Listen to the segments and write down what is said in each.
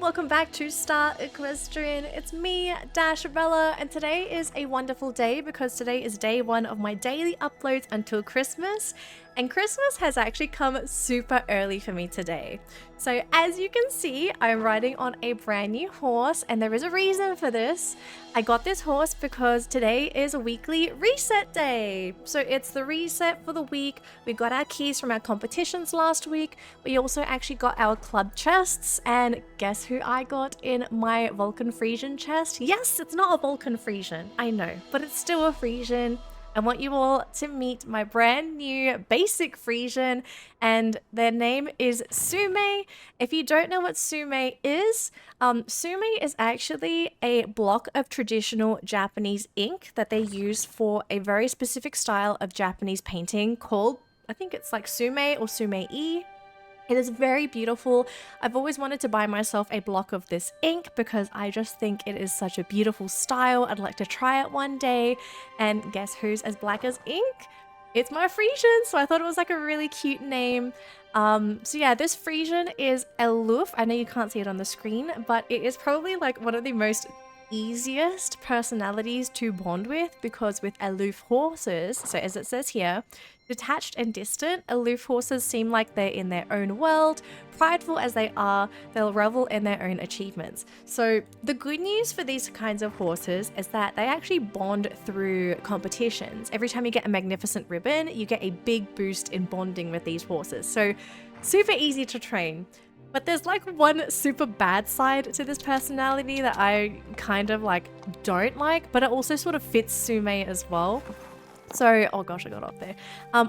welcome back to Star Equestrian. It's me, Dashabella, and today is a wonderful day because today is day one of my daily uploads until Christmas, and Christmas has actually come super early for me today. So as you can see, I'm riding on a brand new horse, and there is a reason for this. I got this horse because today is a weekly reset day. So it's the reset for the week. We got our keys from our competitions last week. We also actually got our club chests, and guess who I got in my Vulcan Friesian chest? Yes, it's not a Vulcan Friesian, I know, but it's still a Friesian. I want you all to meet my brand new basic Friesian, and their name is Sume. If you don't know what Sume is actually a block of traditional Japanese ink that they use for a very specific style of Japanese painting called, I think it's like Sume or Sume-e. It is very beautiful. I've always wanted to buy myself a block of this ink because I just think it is such a beautiful style. I'd like to try it one day. And guess who's as black as ink? It's my Friesian, so I thought it was like a really cute name. So yeah, this Friesian is aloof. I know you can't see it on the screen, but it is probably like one of the most easiest personalities to bond with, because with aloof horses, so as it says here, detached and distant, aloof horses seem like they're in their own world. Prideful as they are, they'll revel in their own achievements. So the good news for these kinds of horses is that they actually bond through competitions. Every time you get a magnificent ribbon, you get a big boost in bonding with these horses. So super easy to train. But there's like one super bad side to this personality that I kind of like don't like, but it also sort of fits Sume as well. So, oh gosh, I got off there.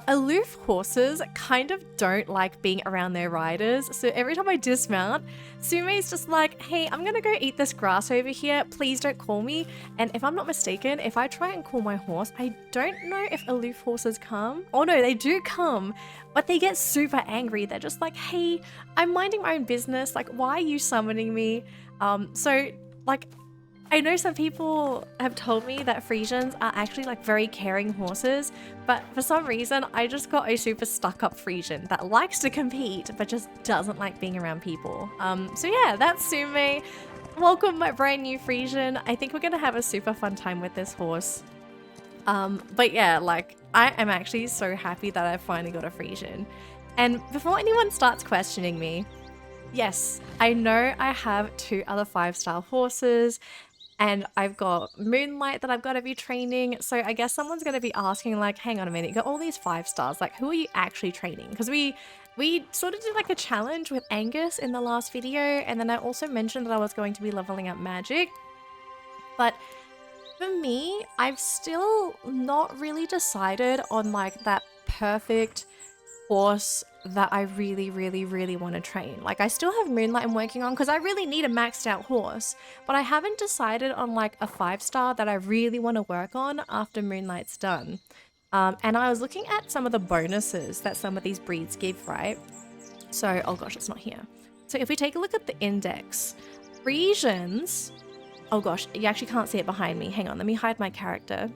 Aloof horses kind of don't like being around their riders. So every time I dismount, Sume's just like, hey, I'm gonna go eat this grass over here. Please don't call me. And if I'm not mistaken, if I try and call my horse, I don't know if aloof horses come. Oh no, they do come, but they get super angry. They're just like, hey, I'm minding my own business. Like, why are you summoning me? So like, I know some people have told me that Friesians are actually like very caring horses, but for some reason I just got a super stuck-up Friesian that likes to compete but just doesn't like being around people. So yeah, that's Sume. Welcome my brand new Friesian. I think we're gonna have a super fun time with this horse. But yeah, like I am actually so happy that I finally got a Friesian. And before anyone starts questioning me, yes, I know I have two other 5-star horses, and I've got Moonlight that I've got to be training. So I guess someone's going to be asking like, hang on a minute, you got all these 5 stars. Like, who are you actually training? Because we sort of did like a challenge with Angus in the last video. And then I also mentioned that I was going to be leveling up magic. But for me, I've still not really decided on like that perfect horse that I really want to train. Like, I still have Moonlight I'm working on because I really need a maxed out horse, but I haven't decided on like a 5-star that I really want to work on after Moonlight's done. And I was looking at some of the bonuses that some of these breeds give, right? So, oh gosh, it's not here. So if we take a look at the index, Friesians, oh gosh, you actually can't see it behind me. Hang on, let me hide my character.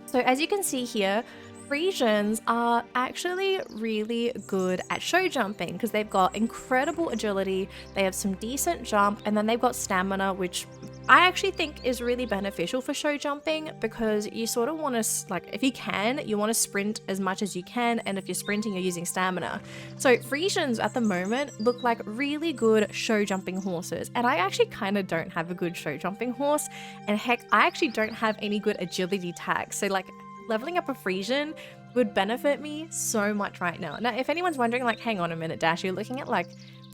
So as you can see here, Friesians are actually really good at show jumping because they've got incredible agility, they have some decent jump, and then they've got stamina, which I actually think is really beneficial for show jumping because you sort of want to, like, if you can, you want to sprint as much as you can, and if you're sprinting, you're using stamina. So Friesians at the moment look like really good show jumping horses, and I actually kind of don't have a good show jumping horse, and heck, I actually don't have any good agility tags. So like, leveling up a Friesian would benefit me so much right now. Now, if anyone's wondering, like, hang on a minute, Dash, you're looking at like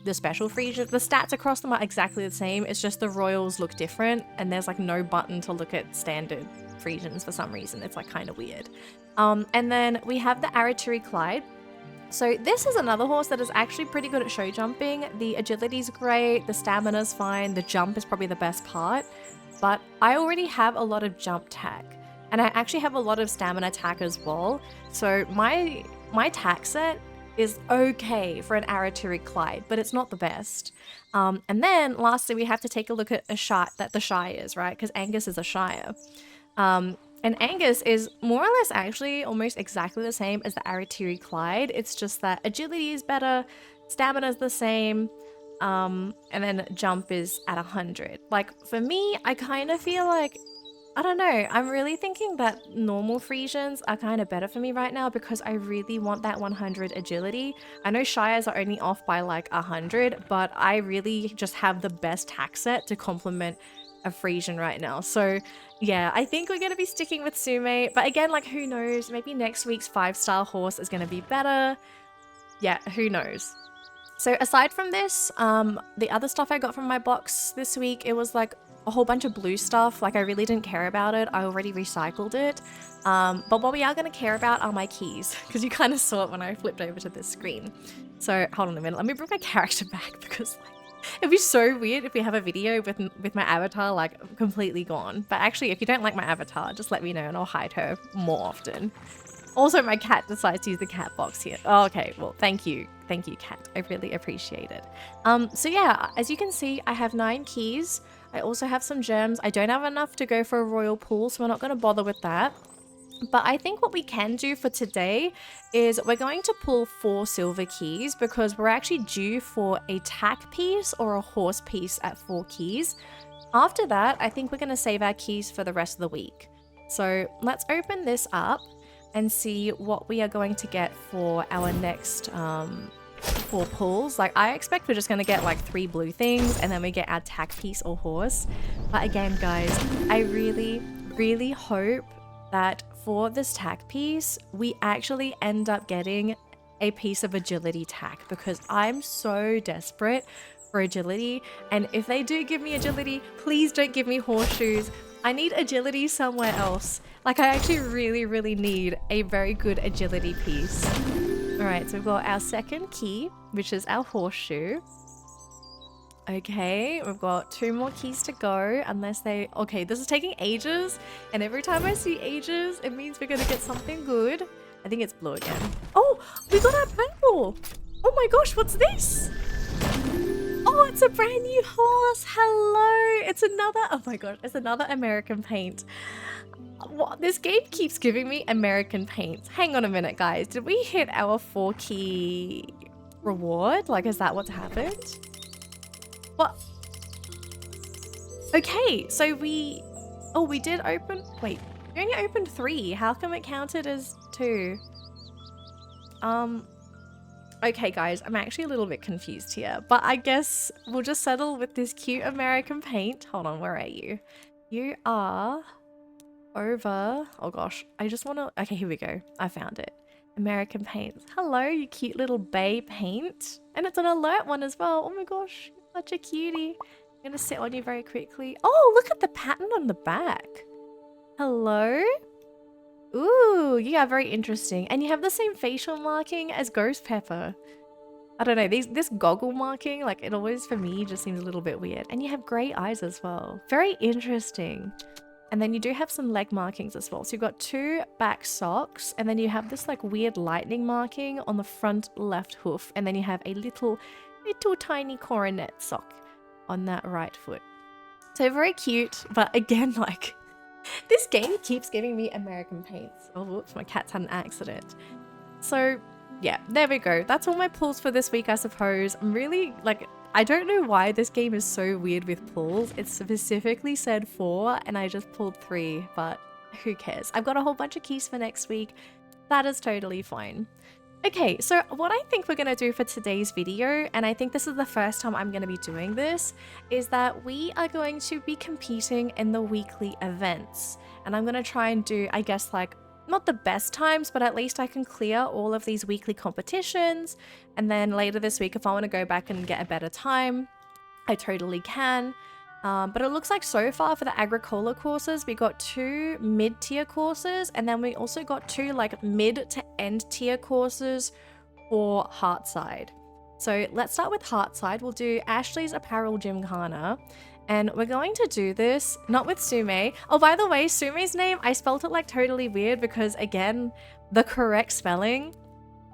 the special Friesian, the stats across them are exactly the same. It's just the royals look different, and there's like no button to look at standard Friesians for some reason. It's like kind of weird. And then we have the Aratiri Clyde. So this is another horse that is actually pretty good at show jumping. The agility's great, the stamina's fine, the jump is probably the best part, but I already have a lot of jump tag. And I actually have a lot of stamina tack as well. So my tack set is okay for an Aratiri Clyde, but it's not the best. And then lastly, we have to take a look at the Shires, right? Because Angus is a Shire. And Angus is more or less actually almost exactly the same as the Aratiri Clyde. It's just that agility is better, stamina is the same, And then jump is at 100. Like for me, I kind of feel like, I don't know, I'm really thinking that normal Friesians are kind of better for me right now because I really want that 100 agility. I know Shires are only off by like 100, but I really just have the best hack set to complement a Friesian right now. So yeah, I think we're going to be sticking with Sume, but again, like who knows, maybe next week's 5-star horse is going to be better. Yeah, who knows. So aside from this, the other stuff I got from my box this week, it was like a whole bunch of blue stuff. Like I really didn't care about it. I already recycled it. But what we are going to care about are my keys because you kind of saw it when I flipped over to this screen. So hold on a minute. Let me bring my character back because like, it'd be so weird if we have a video with my avatar like completely gone. But actually, if you don't like my avatar, just let me know and I'll hide her more often. Also, my cat decides to use the cat box here. Oh, okay, well, thank you. Thank you, cat. I really appreciate it. So yeah, as you can see, I have 9 keys. I also have some gems. I don't have enough to go for a royal pool, so we're not going to bother with that. But I think what we can do for today is we're going to pull 4 silver keys because we're actually due for a tack piece or a horse piece at 4 keys. After that, I think we're going to save our keys for the rest of the week. So let's open this up and see what we are going to get for our next 4 pulls. Like I expect we're just going to get like 3 blue things and then we get our tack piece or horse. But again, guys, I really hope that for this tack piece, we actually end up getting a piece of agility tack because I'm so desperate for agility. And if they do give me agility, please don't give me horseshoes. I need agility somewhere else. Like I actually really need a very good agility piece. All right, so we've got our second key, which is our horseshoe. Okay, we've got 2 more keys to go unless they... Okay, this is taking ages. And every time I see ages, it means we're going to get something good. I think it's blue again. Oh, we got our purple. Oh my gosh, what's this? Oh, it's a brand new horse. Hello. It's another... Oh my gosh, it's another American paint. What? This game keeps giving me American paints. Hang on a minute, guys. Did we hit our 4-key reward? Like, is that what's happened? What? Okay, so we... Oh, we did open... Wait, we only opened 3. How come it counted as 2? Okay, guys, I'm actually a little bit confused here. But I guess we'll just settle with this cute American paint. Hold on, where are you? You are... over... Oh gosh, I just want to... Okay, here we go. I found it. American paints. Hello, you cute little bay paint. And it's an alert one as well. Oh my gosh, such a cutie. I'm gonna sit on you very quickly. Oh, look at the pattern on the back. Hello? Ooh, yeah, very interesting. And you have the same facial marking as Ghost Pepper. I don't know, this goggle marking, like it always for me just seems a little bit weird. And you have grey eyes as well. Very interesting. And then you do have some leg markings as well. So you've got 2 back socks and then you have this like weird lightning marking on the front left hoof. And then you have a little tiny coronet sock on that right foot. So very cute, but again, like this game keeps giving me American paints. Oh, whoops, my cat's had an accident. So yeah, there we go. That's all my pulls for this week, I suppose. I'm really like, I don't know why this game is so weird with pulls. It specifically said 4 and I just pulled 3, but who cares? I've got a whole bunch of keys for next week. That is totally fine. Okay, so what I think we're going to do for today's video, and I think this is the first time I'm going to be doing this, is that we are going to be competing in the weekly events. And I'm going to try and do, I guess, like, not the best times, but at least I can clear all of these weekly competitions. And then later this week, if I want to go back and get a better time, I totally can. But it looks like so far for the Agricola courses, we got 2 mid-tier courses, and then we also got 2 like mid to end tier courses for Heartside. So let's start with Heartside. We'll do Ashley's Apparel Gymkhana, and we're going to do this not with Sume. Oh, by the way, Sume's name, I spelled it like totally weird because again, the correct spelling,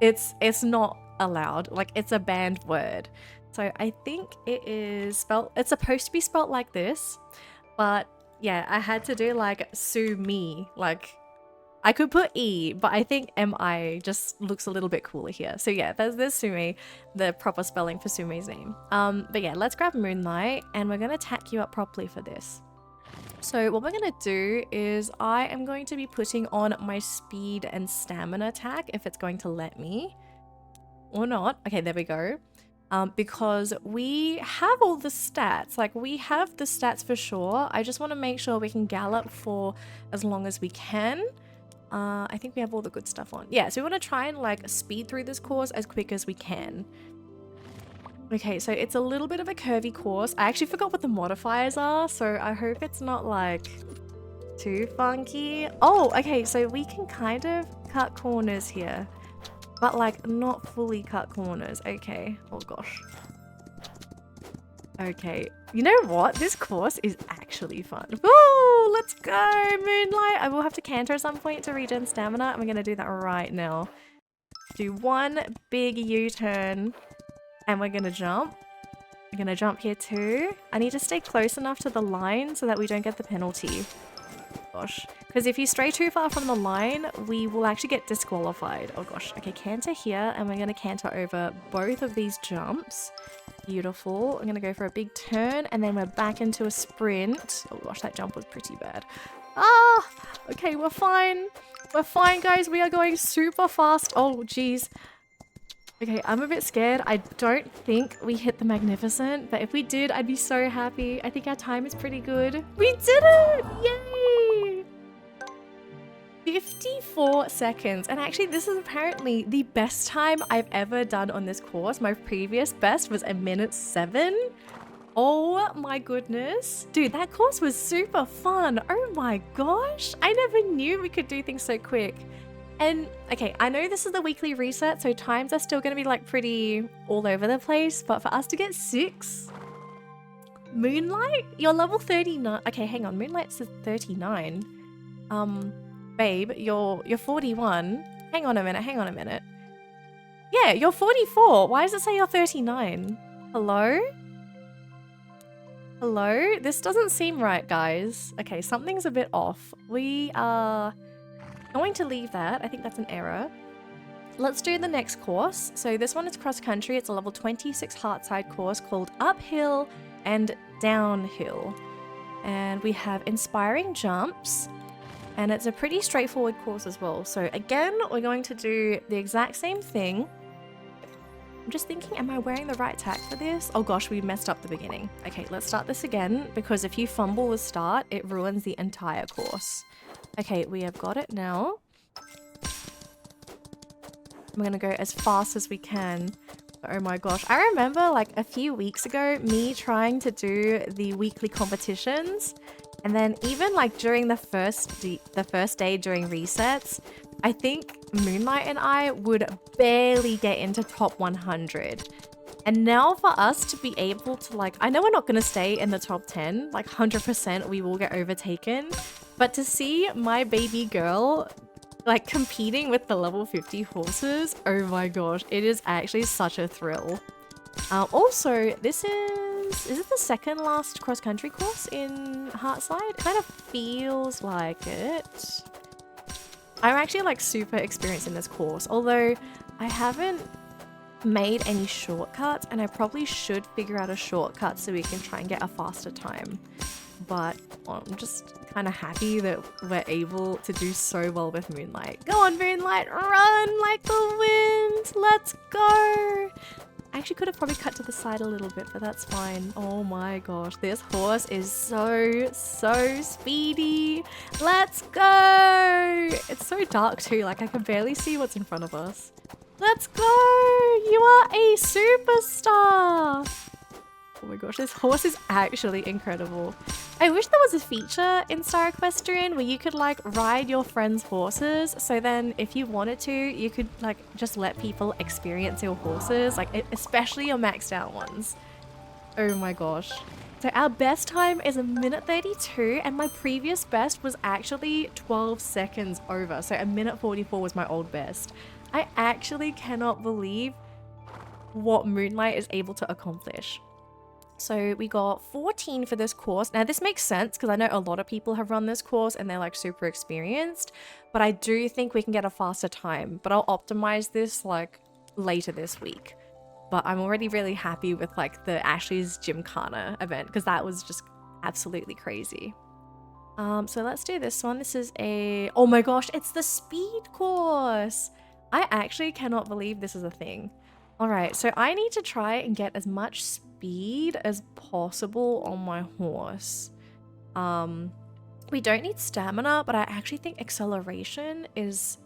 it's not allowed. Like it's a banned word. So I think it is spelled, it's supposed to be spelled like this, but yeah, I had to do like sue me, like I could put E, but I think MI just looks a little bit cooler here. So yeah, there's Sume, the proper spelling for Sume's name. But yeah, let's grab Moonlight and we're gonna tack you up properly for this. So what we're gonna do is I am going to be putting on my speed and stamina tack if it's going to let me. Or not. Okay, there we go. Because we have all the stats. Like, we have the stats for sure. I just want to make sure we can gallop for as long as we can. I think we have all the good stuff on. Yeah, so we want to try and like speed through this course as quick as we can. Okay, so it's a little bit of a curvy course. I actually forgot what the modifiers are, so I hope it's not like too funky. Oh, okay, so we can kind of cut corners here, but like not fully cut corners. Okay, oh gosh. Okay, you know what? This course is actually fun. Woo! Let's go, Moonlight! I will have to canter at some point to regen stamina, and we're gonna do that right now. Do one big U-turn, and we're gonna jump. We're gonna jump here too. I need to stay close enough to the line so that we don't get the penalty. Gosh, because if you stray too far from the line, we will actually get disqualified. Oh gosh. Okay, canter here, and we're gonna canter over both of these jumps. Beautiful. I'm gonna go for a big turn, and then we're back into a sprint. Oh gosh, that jump was pretty bad. Ah! Okay, we're fine. We're fine, guys. We are going super fast. Oh, geez. Okay, I'm a bit scared. I don't think we hit the Magnificent, but if we did, I'd be so happy. I think our time is pretty good. We did it! Yay! 54 seconds. And actually, this is apparently the best time I've ever done on this course. My previous best was 1:07. Oh my goodness. Dude, that course was super fun. Oh my gosh. I never knew we could do things so quick. And okay, I know this is the weekly reset, so times are still going to be like pretty all over the place, but for us to get 6, Moonlight, you're level 39. Okay, hang on, Moonlight says 39. Babe, you're 41. Hang on a minute. Yeah, you're 44. Why does it say you're 39? Hello? Hello? This doesn't seem right, guys. Okay, something's a bit off. We are going to leave that. I think that's an error. Let's do the next course. So this one is cross country. It's a level 26 Heartside course called Uphill and Downhill. And we have inspiring jumps. And it's a pretty straightforward course as well. So again, we're going to do the exact same thing. I'm just thinking, am I wearing the right tack for this? Oh gosh, we messed up the beginning. Okay, let's start this again, because if you fumble the start, it ruins the entire course. Okay, we have got it now. We're gonna go as fast as we can. Oh my gosh, I remember like a few weeks ago, me trying to do the weekly competitions. And then even like during the first day during resets, I think Moonlight and I would barely get into top 100. And now for us to be able to like, I know we're not going to stay in the top 10, like 100% we will get overtaken. But to see my baby girl like competing with the level 50 horses, oh my gosh, it is actually such a thrill. Also, this is it the second last cross-country course in Heartside? It kind of feels like it. I'm actually like super experienced in this course, although I haven't made any shortcuts, and I probably should figure out a shortcut so we can try and get a faster time. But I'm just kind of happy that we're able to do so well with Moonlight. Go on, Moonlight, run like the wind. Let's go. I actually could have probably cut to the side a little bit, but that's fine. Oh my gosh, this horse is so speedy. Let's go. It's so dark too, like I can barely see what's in front of us. Let's go. You are a superstar. Oh my gosh, this horse is actually incredible. I wish there was a feature in Star Equestrian where you could like ride your friends' horses. So then if you wanted to, you could like just let people experience your horses, like especially your maxed out ones. Oh my gosh. So our best time is 1:32, and my previous best was actually 12 seconds over. So 1:44 was my old best. I actually cannot believe what Moonlight is able to accomplish. So we got 14 for this course. Now this makes sense because I know a lot of people have run this course and they're like super experienced, but I do think we can get a faster time, but I'll optimize this like later this week. But I'm already really happy with like the Ashley's Gymkhana event because that was just absolutely crazy. So let's do this one. This is a, oh my gosh, it's the speed course. I actually cannot believe this is a thing. All right, so I need to try and get as much speed as possible on my horse. We don't need stamina, but I actually think acceleration is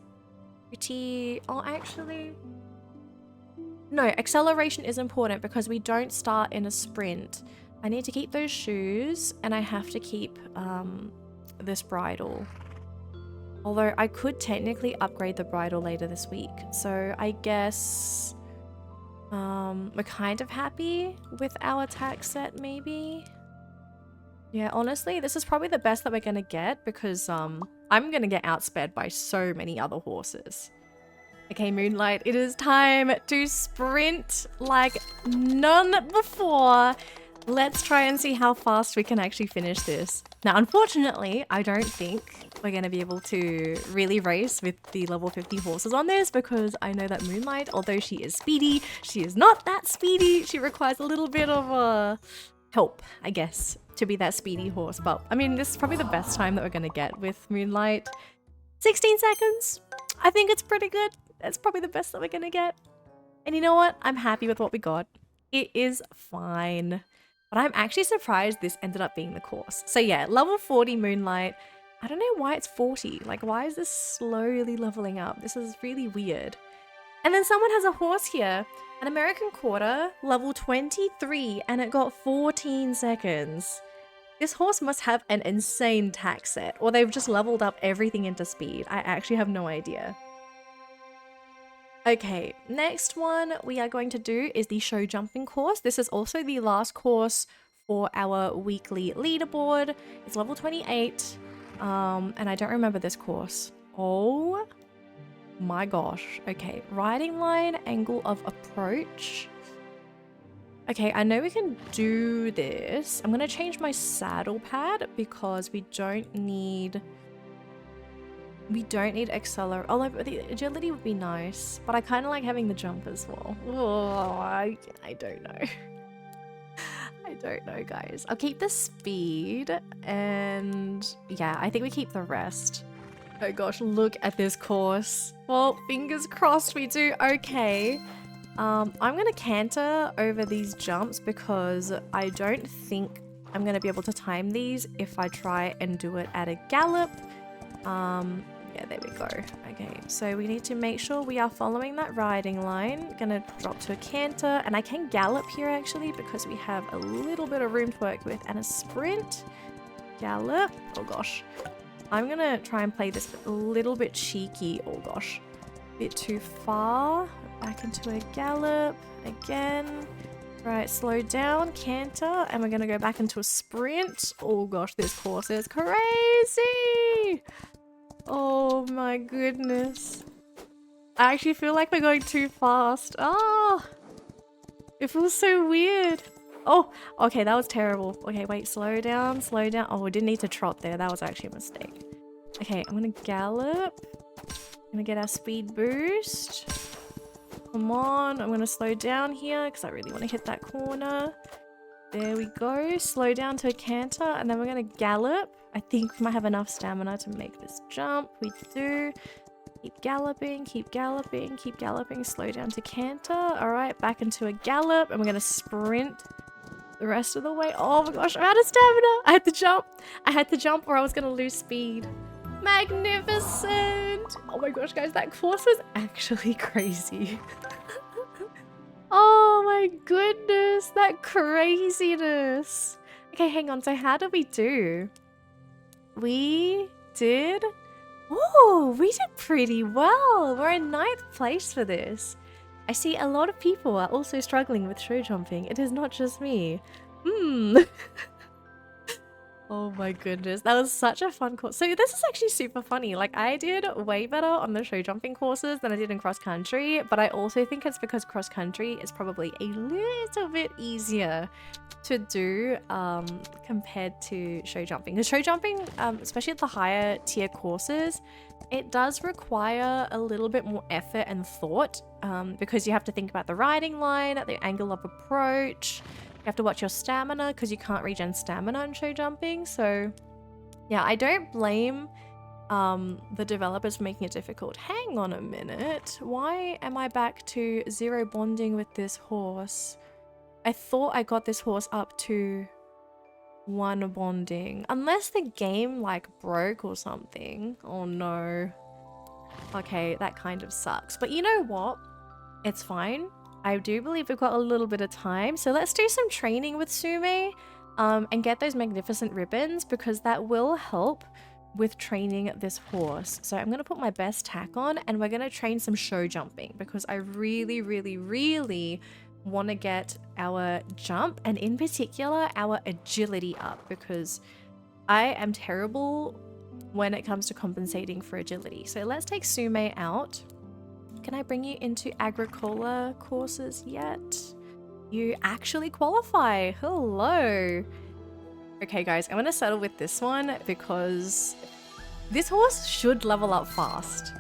pretty, oh, actually, no, acceleration is important because we don't start in a sprint. I need to keep those shoes and I have to keep this bridle. Although I could technically upgrade the bridle later this week. So I guess we're kind of happy with our attack set maybe. Yeah, honestly, this is probably the best that we're gonna get because I'm gonna get outsped by so many other horses. Okay, Moonlight, it is time to sprint like none before. Let's try and see how fast we can actually finish this. Now, unfortunately, I don't think we're going to be able to really race with the level 50 horses on this because I know that Moonlight, although she is speedy, she is not that speedy. She requires a little bit of help, I guess, to be that speedy horse. But, I mean, this is probably the best time that we're going to get with Moonlight. 16 seconds. I think it's pretty good. That's probably the best that we're going to get. And you know what? I'm happy with what we got. It is fine. But I'm actually surprised this ended up being the course. So yeah, level 40 Moonlight. I don't know why it's 40. Like, why is this slowly leveling up? This is really weird. And then someone has a horse here. An American Quarter, level 23, and it got 14 seconds. This horse must have an insane tack set, or they've just leveled up everything into speed. I actually have no idea. Okay, next one we are going to do is the show jumping course. This is also the last course for our weekly leaderboard. It's level 28, and I don't remember this course. Oh my gosh. Okay, riding line, angle of approach. Okay, I know we can do this. I'm gonna change my saddle pad because we don't need accelerate. Although the agility would be nice, but I kind of like having the jump as well. Oh, I don't know. I don't know, guys. I'll keep the speed, and yeah, I think we keep the rest. Oh gosh, look at this course. Well, fingers crossed we do okay. I'm gonna canter over these jumps because I don't think I'm gonna be able to time these if I try and do it at a gallop. Yeah, there we go. Okay, so we need to make sure we are following that riding line. Gonna drop to a canter, and I can gallop here actually because we have a little bit of room to work with, and a sprint. Gallop. Oh gosh. I'm gonna try and play this a little bit cheeky. Oh gosh. Bit too far. Back into a gallop again. Right, slow down, canter, and we're gonna go back into a sprint. Oh gosh, this course is crazy! Oh my goodness. I actually feel like we're going too fast. Oh, it feels so weird. Oh, okay, that was terrible. Okay, wait, slow down, slow down. Oh, we didn't need to trot there. That was actually a mistake. Okay, I'm gonna gallop. I'm gonna get our speed boost. Come on, I'm gonna slow down here because I really want to hit that corner. There we go. Slow down to a canter, and then we're gonna gallop. I think we might have enough stamina to make this jump. We do. Keep galloping, keep galloping, keep galloping. Slow down to canter. All right, back into a gallop, and we're gonna sprint the rest of the way. Oh my gosh, I'm out of stamina. I had to jump. I had to jump or I was gonna lose speed. Magnificent. Oh my gosh, guys, that course was actually crazy. Oh my goodness, that craziness. Okay, hang on. So how did we do? We did... Oh, we did pretty well. We're in 9th place for this. I see a lot of people are also struggling with show jumping. It is not just me. Oh my goodness, that was such a fun course. So this is actually super funny. Like I did way better on the show jumping courses than I did in cross country, but I also think it's because cross country is probably a little bit easier to do compared to show jumping. Because show jumping, especially at the higher tier courses, it does require a little bit more effort and thought because you have to think about the riding line, the angle of approach. You have to watch your stamina because you can't regen stamina in show jumping. So yeah, I don't blame the developers for making it difficult. Hang on a minute. Why am I back to 0 bonding with this horse? I thought I got this horse up to 1 bonding. Unless the game like broke or something. Oh no. Okay, that kind of sucks. But you know what? It's fine. I do believe we've got a little bit of time, so let's do some training with Sume and get those magnificent ribbons because that will help with training this horse. So I'm going to put my best tack on and we're going to train some show jumping because I really, really, really want to get our jump and in particular our agility up because I am terrible when it comes to compensating for agility. So let's take Sume out. Can I bring you into Agricola courses yet? You actually qualify. Hello. Okay, guys, I'm going to settle with this one because this horse should level up fast.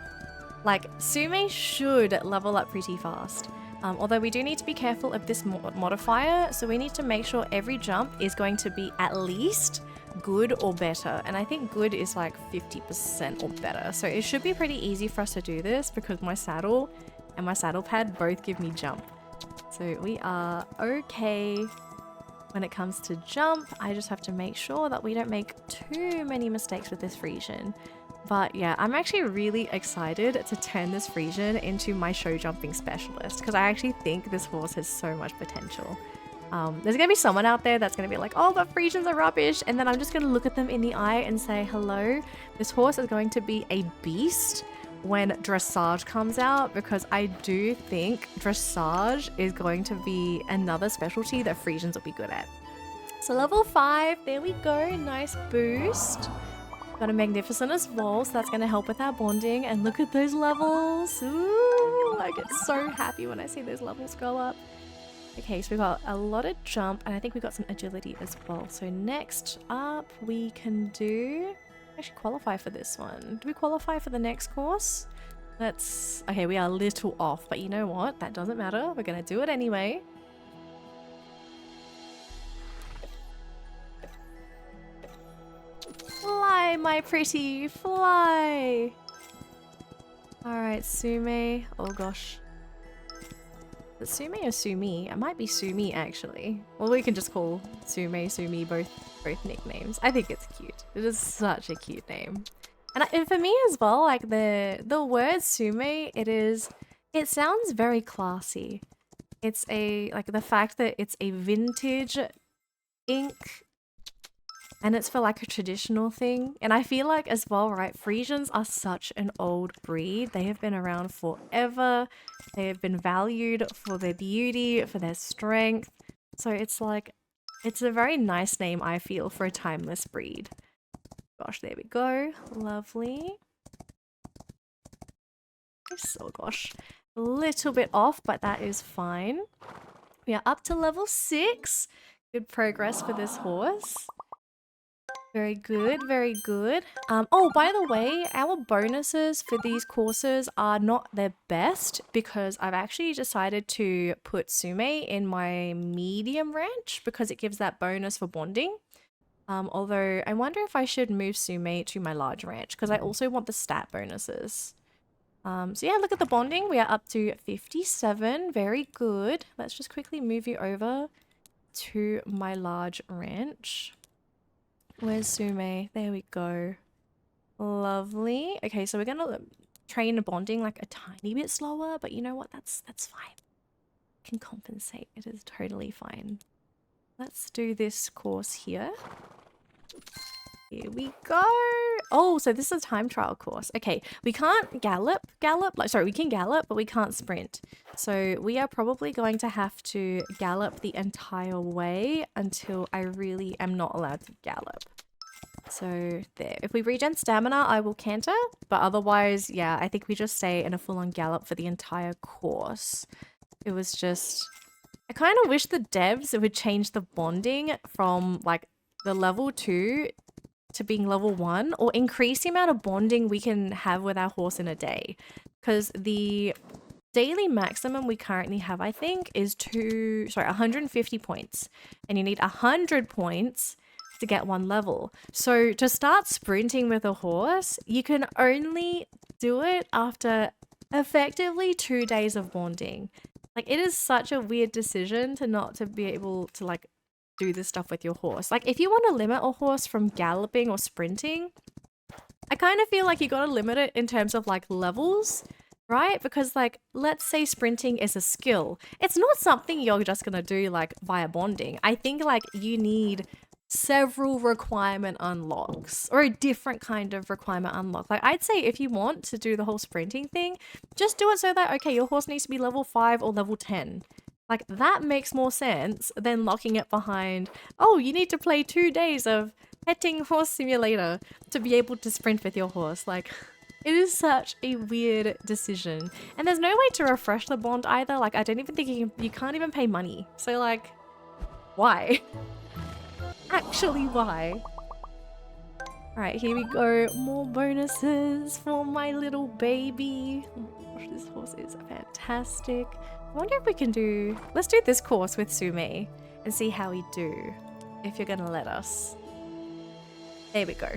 Like, Sume should level up pretty fast. Although we do need to be careful of this modifier, so we need to make sure every jump is going to be at least good or better, and I think good is like 50% or better, so it should be pretty easy for us to do this because my saddle and my saddle pad both give me jump, so we are okay when it comes to jump. I just have to make sure that we don't make too many mistakes with this Friesian. But yeah, I'm actually really excited to turn this Friesian into my show jumping specialist because I actually think this horse has so much potential. There's gonna be someone out there that's gonna be like, oh, the Friesians are rubbish, and then I'm just gonna look at them in the eye and say, hello, this horse is going to be a beast when dressage comes out because I do think dressage is going to be another specialty that Friesians will be good at. So level 5, there we go, nice boost. Got a magnificent as well, so that's going to help with our bonding, and look at those levels. Ooh, I get so happy when I see those levels go up. Okay, so we've got a lot of jump, and I think we've got some agility as well. So next up, we can do... actually qualify for this one. Do we qualify for the next course? Let's... okay, we are a little off, but you know what? That doesn't matter. We're going to do it anyway. Fly, my pretty, fly! Alright, Sume. Oh gosh. Is it Sume or Sumi? It might be Sumi actually. Well, we can just call Sume, Sumi both nicknames. I think it's cute. It is such a cute name. And for me as well, like the word Sume, it sounds very classy. It's like the fact that it's a vintage ink and it's for like a traditional thing. And I feel like as well, right, Friesians are such an old breed. They have been around forever. They have been valued for their beauty, for their strength. So it's like, it's a very nice name, I feel, for a timeless breed. Gosh, there we go. Lovely. Oh gosh, a little bit off, but that is fine. We are up to level 6. Good progress for this horse. Very good, very good. Oh, by the way, our bonuses for these courses are not their best because I've actually decided to put Sume in my medium ranch because it gives that bonus for bonding. Although I wonder if I should move Sume to my large ranch because I also want the stat bonuses. So yeah, look at the bonding. We are up to 57. Very good. Let's just quickly move you over to my large ranch. Where's Sume? There we go. Lovely. Okay, so we're gonna train the bonding like a tiny bit slower, but you know what? That's fine. Can compensate. It is totally fine. Let's do this course here. Here we go. Oh, so this is a time trial course. Okay, we can't gallop. Like, sorry, we can gallop, but we can't sprint. So we are probably going to have to gallop the entire way until I really am not allowed to gallop. So there. If we regen stamina, I will canter. But otherwise, yeah, I think we just stay in a full-on gallop for the entire course. It was just... I kind of wish the devs would change the bonding from like the level 2 to being level 1, or increase the amount of bonding we can have with our horse in a day. Because the daily maximum we currently have, I think, is 150 points. And you need 100 points to get 1 level. So to start sprinting with a horse, you can only do it after effectively 2 days of bonding. Like, it is such a weird decision to not to be able to like do this stuff with your horse. Like, if you want to limit a horse from galloping or sprinting, I kind of feel like you got to limit it in terms of like levels, right? Because like, let's say sprinting is a skill. It's not something you're just going to do like via bonding. I think like you need several requirement unlocks, or a different kind of requirement unlock. Like, I'd say if you want to do the whole sprinting thing, just do it so that, okay, your horse needs to be level 5 or level 10. Like, that makes more sense than locking it behind, oh, you need to play 2 days of petting horse simulator to be able to sprint with your horse. Like, it is such a weird decision. And there's no way to refresh the bond either. Like, I don't even think you can't even pay money. So like, why? Actually, why? Alright, here we go. More bonuses for my little baby. Oh my gosh, this horse is fantastic. I wonder if we can do... Let's do this course with Sume and see how we do. If you're gonna let us. There we go.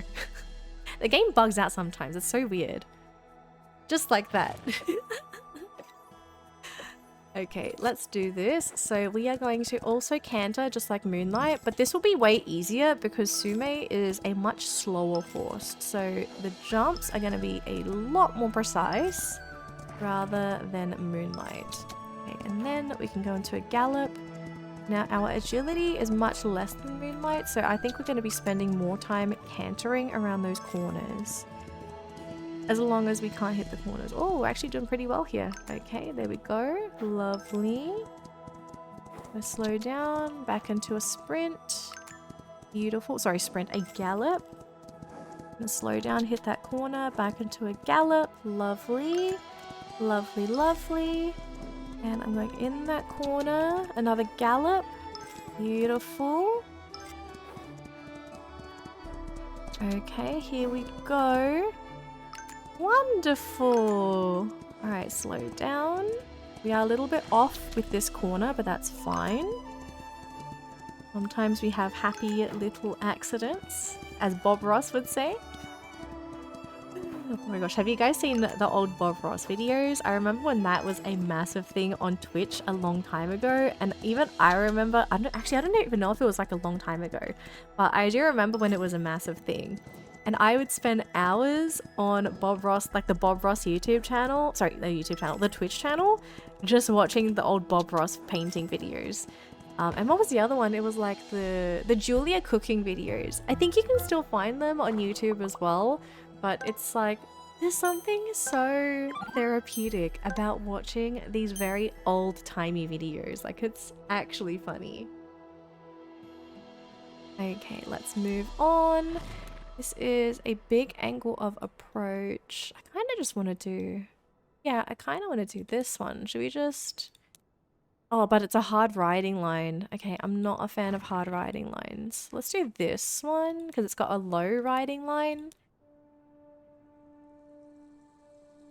The game bugs out sometimes. It's so weird. Just like that. Okay, let's do this. So we are going to also canter just like Moonlight, but this will be way easier because Sume is a much slower horse. So the jumps are going to be a lot more precise rather than Moonlight. Okay, and then we can go into a gallop. Now our agility is much less than Moonlight, so I think we're going to be spending more time cantering around those corners. As long as we can't hit the corners. Oh, we're actually doing pretty well here. Okay, there we go. Lovely. Let's slow down. Back into a sprint. Beautiful. Sorry, sprint. A gallop. Let's slow down. Hit that corner. Back into a gallop. Lovely. Lovely, lovely. And I'm going in that corner. Another gallop. Beautiful. Okay, here we go. Wonderful. All right, slow down. We are a little bit off with this corner, but that's fine. Sometimes we have happy little accidents, as Bob Ross would say. Oh my gosh, have you guys seen the old Bob Ross videos? I remember when that was a massive thing on Twitch a long time ago, and even I remember, I don't even know if it was like a long time ago, but I do remember when it was a massive thing. And I would spend hours on Bob Ross, like the Bob Ross YouTube channel, sorry, the YouTube channel, the Twitch channel, just watching the old Bob Ross painting videos. And what was the other one? It was like the Julia cooking videos. I think you can still find them on YouTube as well, but it's like, there's something so therapeutic about watching these very old-timey videos. Like, it's actually funny. Okay, let's move on. This is a big angle of approach. I kind of just want to do... Yeah, I kind of want to do this one. Should we just... Oh, but it's a hard riding line. Okay, I'm not a fan of hard riding lines. Let's do this one because it's got a low riding line.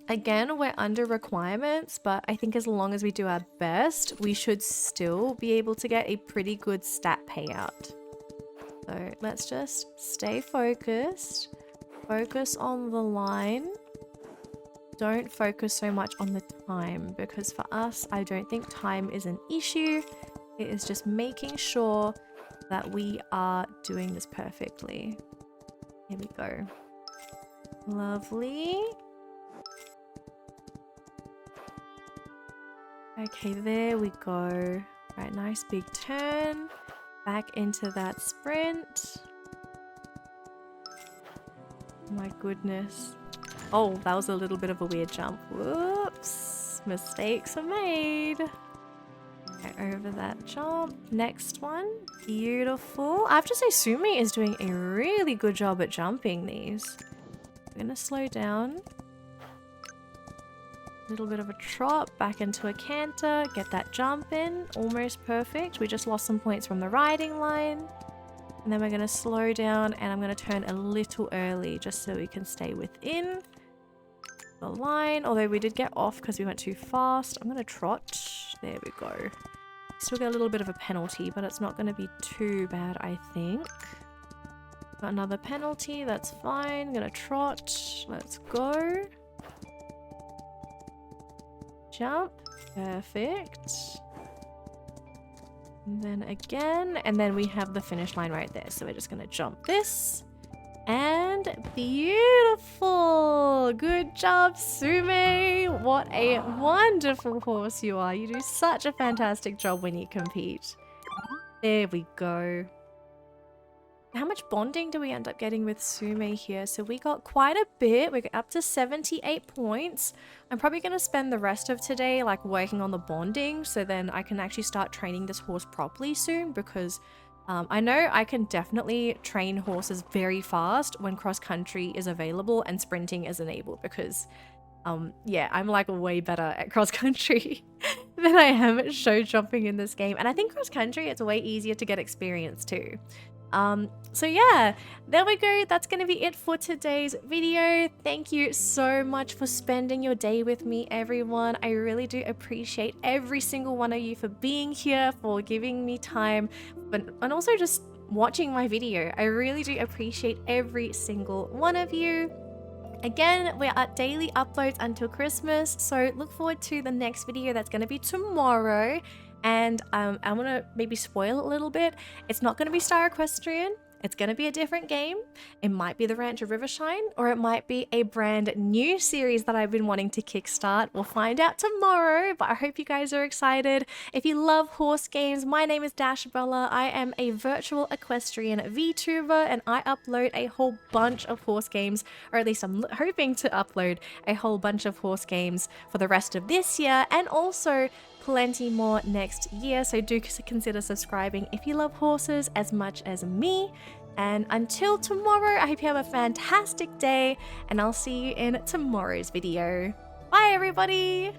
Again, we're under requirements, but I think as long as we do our best, we should still be able to get a pretty good stat payout. So let's just stay focused. Focus on the line. Don't focus so much on the time, because for us, I don't think time is an issue. It is just making sure that we are doing this perfectly. Here we go. Lovely. Okay, there we go. Right, nice big turn. Back into that sprint. My goodness. Oh, that was a little bit of a weird jump. Whoops. Mistakes are made. Okay, over that jump. Next one. Beautiful. I have to say Sumi is doing a really good job at jumping these. I'm gonna slow down. A little bit of a trot, back into a canter, get that jump in. Almost perfect. We just lost some points from the riding line. And then we're gonna slow down and I'm gonna turn a little early just so we can stay within the line. Although we did get off because we went too fast. I'm gonna trot. There we go. Still get a little bit of a penalty, but it's not gonna be too bad, I think. Got another penalty, that's fine. Gonna trot. Let's go. Jump. Perfect. And then again, and then we have the finish line right there. So we're just gonna jump this. And beautiful! Good job, Sume! What a wonderful horse you are. You do such a fantastic job when you compete. There we go. How much bonding do we end up getting with Sume here? So we got quite a bit. We got up to 78 points. I'm probably going to spend the rest of today like working on the bonding so then I can actually start training this horse properly soon because I know I can definitely train horses very fast when cross country is available and sprinting is enabled because yeah, I'm like way better at cross country than I am at show jumping in this game. And I think cross country, it's way easier to get experience too. So yeah, there we go. That's going to be it for today's video. Thank you so much for spending your day with me, everyone. I really do appreciate every single one of you for being here, for giving me time, and also just watching my video. I really do appreciate every single one of you. Again, we're at daily uploads until Christmas, so look forward to the next video that's going to be tomorrow. And I'm gonna maybe spoil a little bit. It's not gonna be Star Equestrian. It's gonna be a different game. It might be the Ranch of Rivershine, or it might be a brand new series that I've been wanting to kickstart. We'll find out tomorrow, but I hope you guys are excited. If you love horse games, my name is Dashabella. I am a virtual equestrian VTuber, and I upload a whole bunch of horse games, or at least I'm hoping to upload a whole bunch of horse games for the rest of this year, and also plenty more next year, so do consider subscribing if you love horses as much as me. And until tomorrow, I hope you have a fantastic day, and I'll see you in tomorrow's video. Bye everybody!